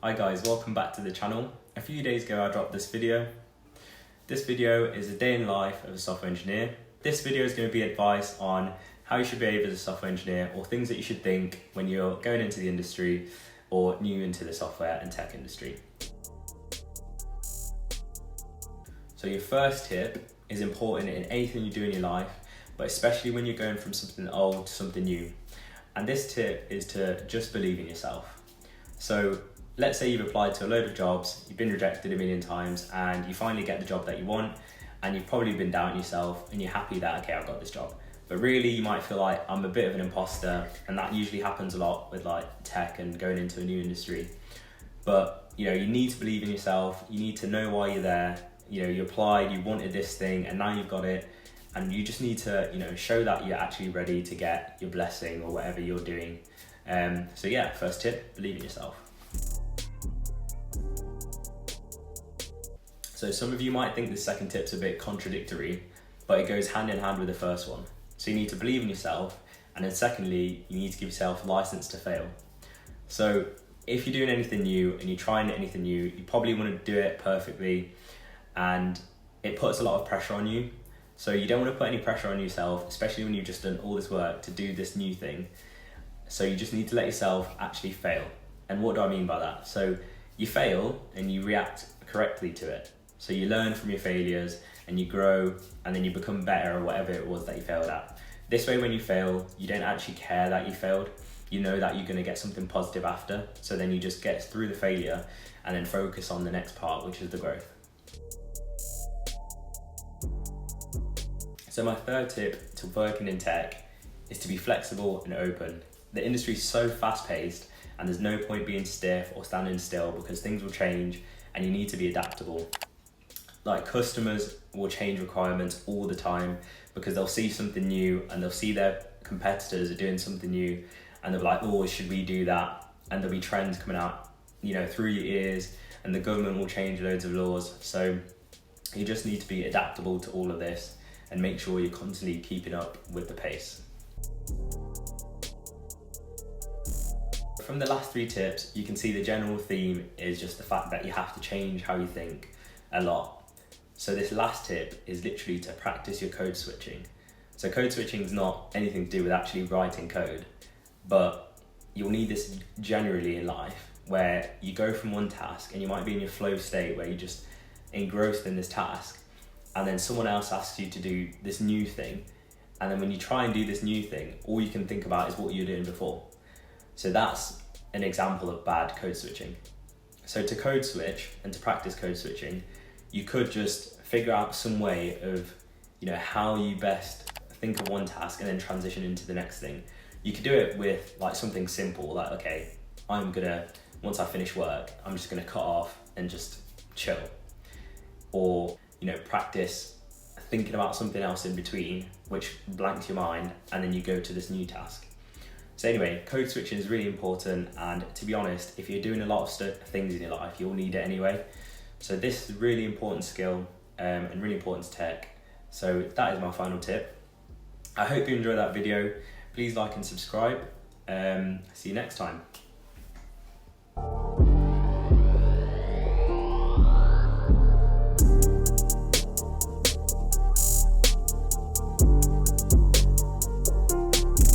Hi guys, welcome back to the channel. A few days ago I dropped this video. This video is a day in life of a software engineer. This video is going to be advice on how you should behave as a software engineer, or things that you should think when you're going into the industry or new into the software and tech industry. So your first tip is important in anything you do in your life, but especially when you're going from something old to something new. And this tip is to just believe in yourself. So let's say you've applied to a load of jobs, you've been rejected a million times, and you finally get the job that you want, and you've probably been doubting yourself and you're happy that, okay, I've got this job. But really you might feel like I'm a bit of an imposter, and that usually happens a lot with like tech and going into a new industry. But you need to believe in yourself, you need to know why you're there. You applied, you wanted this thing, and now you've got it. And you just need to, show that you're actually ready to get your blessing or whatever you're doing. So yeah, first tip, believe in yourself. So some of you might think the second tip's a bit contradictory, but it goes hand in hand with the first one. So you need to believe in yourself, and then secondly, you need to give yourself license to fail. So if you're doing anything new and you're trying anything new, you probably want to do it perfectly, and it puts a lot of pressure on you. So you don't want to put any pressure on yourself, especially when you've just done all this work to do this new thing. So you just need to let yourself actually fail. And what do I mean by that? So you fail and you react correctly to it. So you learn from your failures and you grow, and then you become better at whatever it was that you failed at. This way, when you fail, you don't actually care that you failed. You know that you're going to get something positive after. So then you just get through the failure and then focus on the next part, which is the growth. So my third tip to working in tech is to be flexible and open. The industry is so fast paced, and there's no point being stiff or standing still, because things will change and you need to be adaptable. Like, customers will change requirements all the time because they'll see something new and they'll see their competitors are doing something new, and they'll be like, oh, should we do that? And there'll be trends coming out, through your ears, and the government will change loads of laws. So you just need to be adaptable to all of this and make sure you're constantly keeping up with the pace. From the last three tips, you can see the general theme is just the fact that you have to change how you think a lot. So this last tip is literally to practice your code switching. So code switching is not anything to do with actually writing code, but you'll need this generally in life, where you go from one task and you might be in your flow state where you're just engrossed in this task, and then someone else asks you to do this new thing. And then when you try and do this new thing, all you can think about is what you were doing before. So that's an example of bad code switching. So to code switch and to practice code switching, you could just figure out some way of, how you best think of one task and then transition into the next thing. You could do it with like something simple, like, okay, once I finish work, I'm just gonna cut off and just chill. Or, practice thinking about something else in between, which blanks your mind, and then you go to this new task. So anyway, code switching is really important, and to be honest, if you're doing a lot of things in your life, you'll need it anyway. So this is a really important skill and really important to tech. So that is my final tip. I hope you enjoyed that video. Please like and subscribe. See you next time.